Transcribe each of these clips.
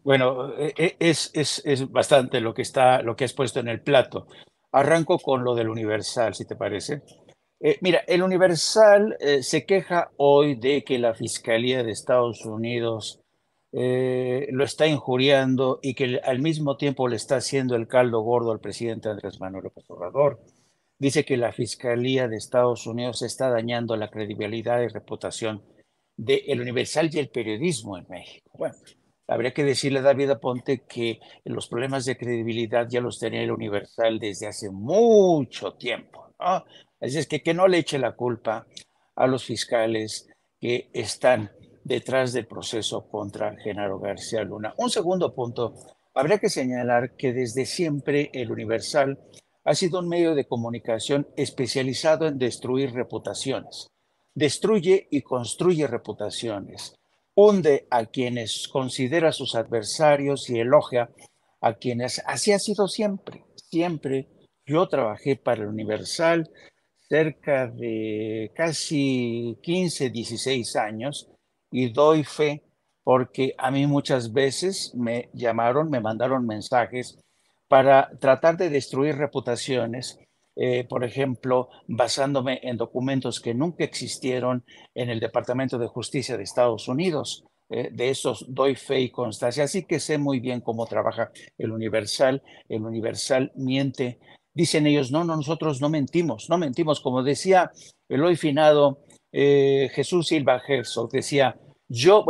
Bueno, es bastante lo que has puesto en el plato. Arranco con lo del Universal, si te parece. Mira, el Universal se queja hoy de que la Fiscalía de Estados Unidos lo está injuriando y que al mismo tiempo le está haciendo el caldo gordo al presidente Andrés Manuel López Obrador. Dice que la Fiscalía de Estados Unidos está dañando la credibilidad y reputación de El Universal y el periodismo en México. Bueno, habría que decirle a David Aponte que los problemas de credibilidad ya los tenía el Universal desde hace mucho tiempo, ¿no? Así es que no le eche la culpa a los fiscales que están detrás del proceso contra Genaro García Luna. Un segundo punto, habría que señalar que desde siempre el Universal ha sido un medio de comunicación especializado en destruir reputaciones. Destruye y construye reputaciones. Hunde a quienes considera sus adversarios y elogia a quienes así ha sido siempre. Siempre yo trabajé para el Universal cerca de casi 15, 16 años y doy fe porque a mí muchas veces me llamaron, me mandaron mensajes para tratar de destruir reputaciones, por ejemplo, basándome en documentos que nunca existieron en el Departamento de Justicia de Estados Unidos. De esos doy fe y constancia, así que sé muy bien cómo trabaja el Universal. El Universal miente. Dicen ellos, no, no, nosotros no mentimos, no mentimos. Como decía el hoy finado Jesús Silva Herzog, decía, yo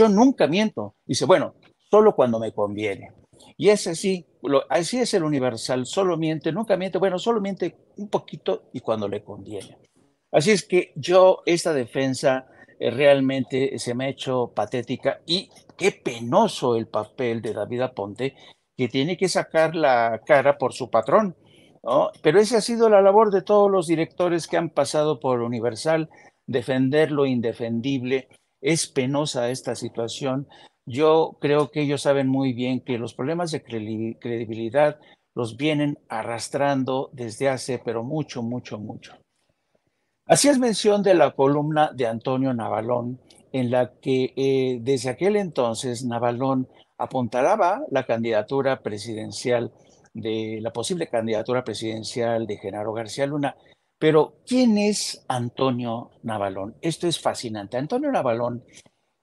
nunca miento. Dice, bueno, solo cuando me conviene. Y es así, así es el Universal, solo miente, nunca miente, bueno, solo miente un poquito y cuando le conviene. Así es que yo, esta defensa realmente se me ha hecho patética y qué penoso el papel de David Aponte, que tiene que sacar la cara por su patrón, ¿no? Pero esa ha sido la labor de todos los directores que han pasado por Universal, defender lo indefendible. Es penosa esta situación. Yo creo que ellos saben muy bien que los problemas de credibilidad los vienen arrastrando desde hace, pero mucho, mucho, mucho. Hacías mención de la columna de Antonio Navalón, en la que desde aquel entonces Navalón apuntalaba la candidatura presidencial de la posible candidatura presidencial de Genaro García Luna. Pero, ¿quién es Antonio Navalón? Esto es fascinante. Antonio Navalón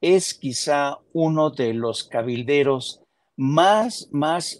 es quizá uno de los cabilderos más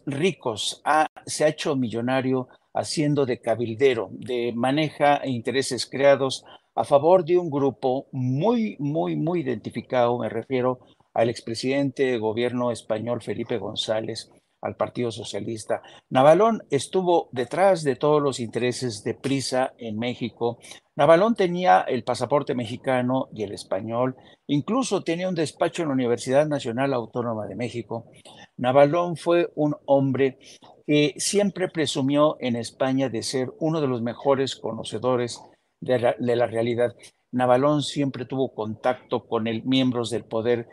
ricos. Se ha hecho millonario haciendo de cabildero, de maneja intereses creados a favor de un grupo muy, muy, muy identificado. Me refiero al expresidente de gobierno español Felipe González, al Partido Socialista. Navalón estuvo detrás de todos los intereses de Prisa en México. Navalón tenía el pasaporte mexicano y el español. Incluso tenía un despacho en la Universidad Nacional Autónoma de México. Navalón fue un hombre que siempre presumió en España de ser uno de los mejores conocedores de la realidad. Navalón siempre tuvo contacto con miembros del poder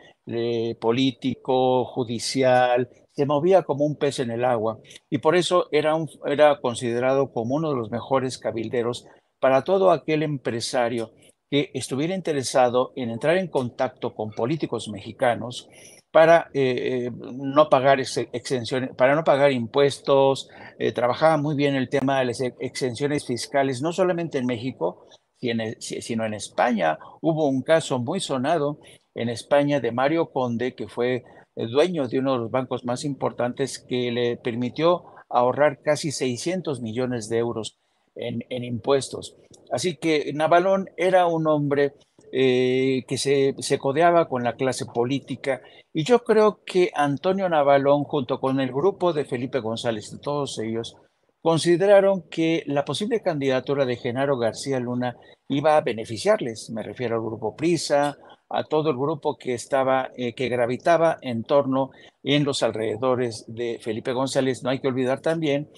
político, judicial, se movía como un pez en el agua y por eso era considerado como uno de los mejores cabilderos para todo aquel empresario que estuviera interesado en entrar en contacto con políticos mexicanos para no pagar exenciones, para no pagar impuestos. Trabajaba muy bien el tema de las exenciones fiscales, no solamente en México, sino en España. Hubo un caso muy sonado en España de Mario Conde, que fue el dueño de uno de los bancos más importantes, que le permitió ahorrar casi 600 millones de euros en impuestos. Así que Navalón era un hombre que se codeaba con la clase política y yo creo que Antonio Navalón junto con el grupo de Felipe González, de todos ellos, consideraron que la posible candidatura de Genaro García Luna iba a beneficiarles. Me refiero al grupo Prisa, a todo el grupo que estaba, que gravitaba en torno en los alrededores de Felipe González. No hay que olvidar también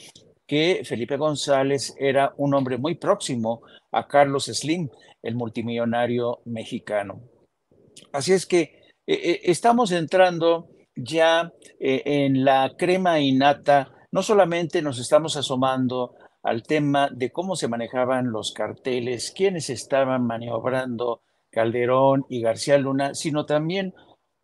que Felipe González era un hombre muy próximo a Carlos Slim, el multimillonario mexicano. Así es que estamos entrando ya en la crema innata. No solamente nos estamos asomando al tema de cómo se manejaban los carteles, quiénes estaban maniobrando Calderón y García Luna, sino también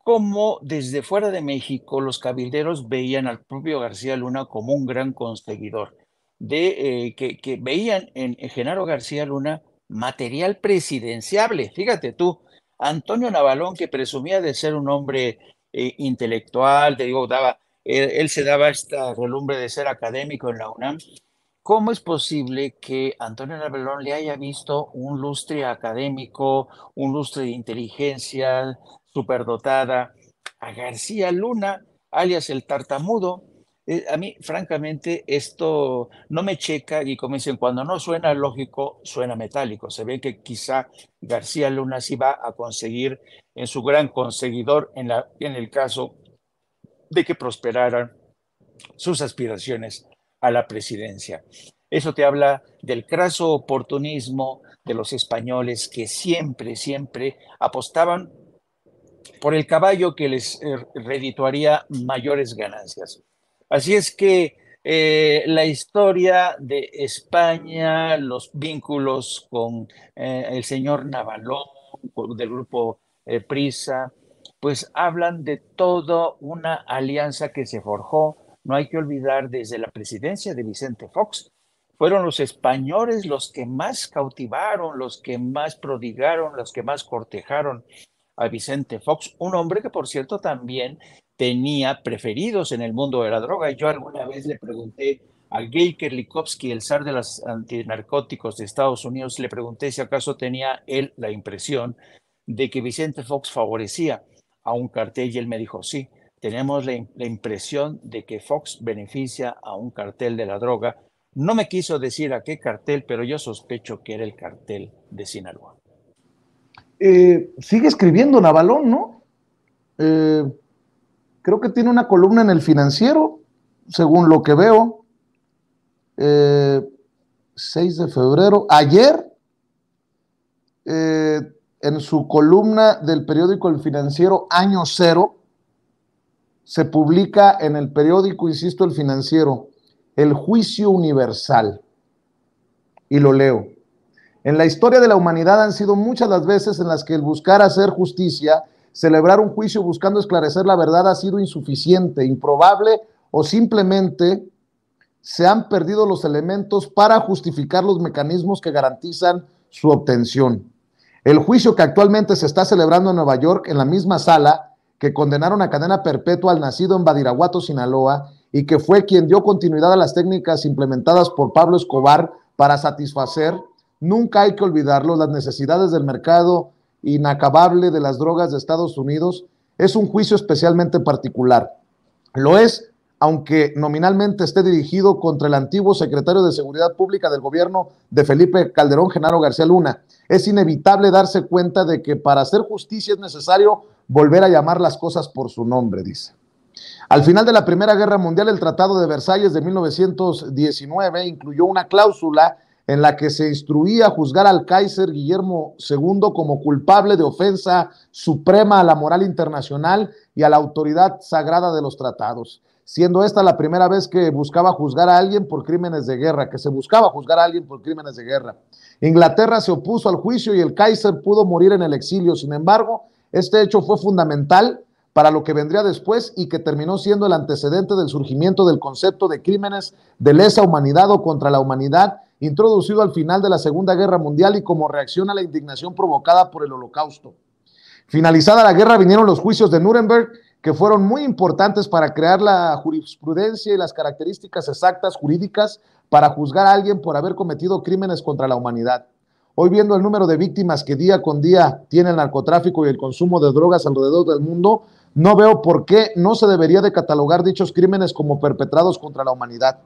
cómo desde fuera de México los cabilderos veían al propio García Luna como un gran conseguidor, que veían en Genaro García Luna material presidenciable. Fíjate tú, Antonio Navalón, que presumía de ser un hombre intelectual, te digo, él se daba esta relumbre de ser académico en la UNAM. ¿Cómo es posible que Antonio Navalón le haya visto un lustre académico, un lustre de inteligencia superdotada a García Luna, alias el tartamudo? A mí, francamente, esto no me checa y como dicen, cuando no suena lógico, suena metálico. Se ve que quizá García Luna sí va a conseguir en su gran conseguidor en el caso de que prosperaran sus aspiraciones a la presidencia. Eso te habla del craso oportunismo de los españoles que siempre, siempre apostaban por el caballo que les redituaría mayores ganancias. Así es que la historia de España, los vínculos con el señor Navalón, del grupo Prisa, pues hablan de toda una alianza que se forjó. No hay que olvidar desde la presidencia de Vicente Fox. Fueron los españoles los que más cautivaron, los que más prodigaron, los que más cortejaron a Vicente Fox, un hombre que, por cierto, también tenía preferidos en el mundo de la droga. Yo alguna vez le pregunté a Gay Kerlikovsky, el zar de los antinarcóticos de Estados Unidos, le pregunté si acaso tenía él la impresión de que Vicente Fox favorecía a un cartel y él me dijo, sí, tenemos la impresión de que Fox beneficia a un cartel de la droga. No me quiso decir a qué cartel, pero yo sospecho que era el cartel de Sinaloa. Sigue escribiendo Navalón, ¿no? Creo que tiene una columna en El Financiero, según lo que veo. 6 de febrero. Ayer, en su columna del periódico El Financiero, Año Cero, se publica en el periódico, insisto, El Financiero, El Juicio Universal. Y lo leo. En la historia de la humanidad han sido muchas las veces en las que el buscar hacer justicia, celebrar un juicio buscando esclarecer la verdad ha sido insuficiente, improbable o simplemente se han perdido los elementos para justificar los mecanismos que garantizan su obtención. El juicio que actualmente se está celebrando en Nueva York, en la misma sala que condenaron a cadena perpetua al nacido en Badiraguato, Sinaloa, y que fue quien dio continuidad a las técnicas implementadas por Pablo Escobar para satisfacer, nunca hay que olvidarlo, las necesidades del mercado inacabable de las drogas de Estados Unidos, es un juicio especialmente particular. Lo es, aunque nominalmente esté dirigido contra el antiguo secretario de Seguridad Pública del gobierno de Felipe Calderón, Genaro García Luna. Es inevitable darse cuenta de que para hacer justicia es necesario volver a llamar las cosas por su nombre, dice. Al final de la Primera Guerra Mundial, el Tratado de Versalles de 1919 incluyó una cláusula en la que se instruía juzgar al Kaiser Guillermo II como culpable de ofensa suprema a la moral internacional y a la autoridad sagrada de los tratados, siendo esta la primera vez que buscaba juzgar a alguien por crímenes de guerra, que se buscaba juzgar a alguien por crímenes de guerra. Inglaterra se opuso al juicio y el Kaiser pudo morir en el exilio. Sin embargo, este hecho fue fundamental para lo que vendría después y que terminó siendo el antecedente del surgimiento del concepto de crímenes de lesa humanidad o contra la humanidad, introducido al final de la Segunda Guerra Mundial y como reacción a la indignación provocada por el Holocausto. Finalizada la guerra vinieron los juicios de Nuremberg, que fueron muy importantes para crear la jurisprudencia y las características exactas jurídicas para juzgar a alguien por haber cometido crímenes contra la humanidad. Hoy, viendo el número de víctimas que día con día tiene el narcotráfico y el consumo de drogas alrededor del mundo, no veo por qué no se debería de catalogar dichos crímenes como perpetrados contra la humanidad.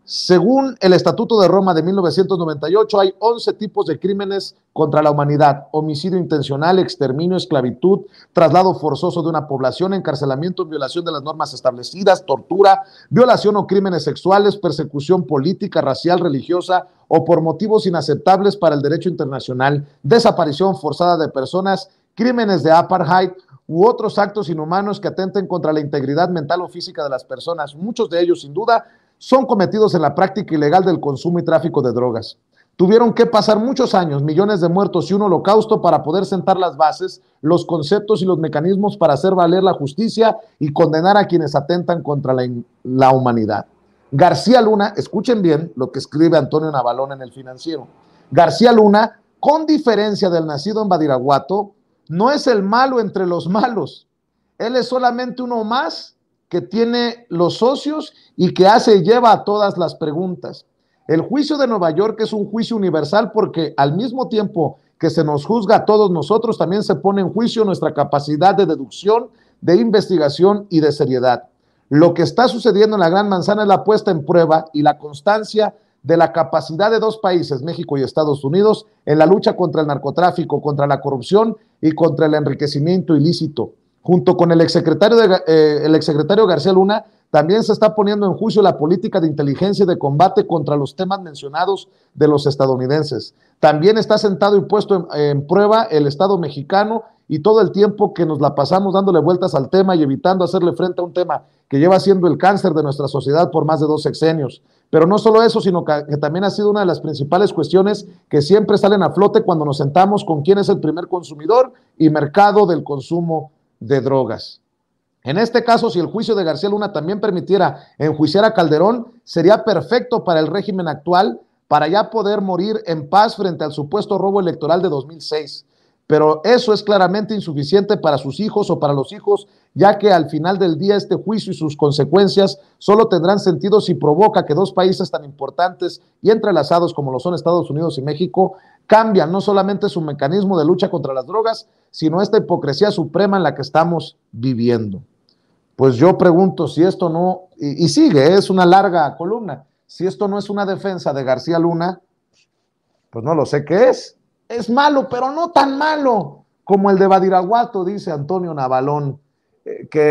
Según el Estatuto de Roma de 1998, hay 11 tipos de crímenes contra la humanidad: homicidio intencional, exterminio, esclavitud, traslado forzoso de una población, encarcelamiento, violación de las normas establecidas, tortura, violación o crímenes sexuales, persecución política, racial, religiosa o por motivos inaceptables para el derecho internacional, desaparición forzada de personas, crímenes de apartheid u otros actos inhumanos que atenten contra la integridad mental o física de las personas. Muchos de ellos, sin duda, son cometidos en la práctica ilegal del consumo y tráfico de drogas. Tuvieron que pasar muchos años, millones de muertos y un holocausto para poder sentar las bases, los conceptos y los mecanismos para hacer valer la justicia y condenar a quienes atentan contra la humanidad. García Luna, escuchen bien lo que escribe Antonio Navalón en El Financiero. García Luna, con diferencia del nacido en Badiraguato, no es el malo entre los malos. Él es solamente uno más que tiene los socios y que hace y lleva a todas las preguntas. El juicio de Nueva York es un juicio universal porque al mismo tiempo que se nos juzga a todos nosotros, también se pone en juicio nuestra capacidad de deducción, de investigación y de seriedad. Lo que está sucediendo en la Gran Manzana es la puesta en prueba y la constancia de la capacidad de dos países, México y Estados Unidos, en la lucha contra el narcotráfico, contra la corrupción y contra el enriquecimiento ilícito. Junto con el exsecretario García Luna, también se está poniendo en juicio la política de inteligencia y de combate contra los temas mencionados de los estadounidenses. También está sentado y puesto en prueba el Estado mexicano y todo el tiempo que nos la pasamos dándole vueltas al tema y evitando hacerle frente a un tema que lleva siendo el cáncer de nuestra sociedad por más de 2 sexenios. Pero no solo eso, sino que también ha sido una de las principales cuestiones que siempre salen a flote cuando nos sentamos con quién es el primer consumidor y mercado del consumo de drogas. En este caso, si el juicio de García Luna también permitiera enjuiciar a Calderón, sería perfecto para el régimen actual, para ya poder morir en paz frente al supuesto robo electoral de 2006. Pero eso es claramente insuficiente para sus hijos o para los hijos, ya que al final del día este juicio y sus consecuencias solo tendrán sentido si provoca que dos países tan importantes y entrelazados como lo son Estados Unidos y México cambian no solamente su mecanismo de lucha contra las drogas, sino esta hipocresía suprema en la que estamos viviendo. Pues yo pregunto si esto no, y sigue, es una larga columna, si esto no es una defensa de García Luna, pues no lo sé qué es. Es malo, pero no tan malo como el de Badiraguato, dice Antonio Navalón, que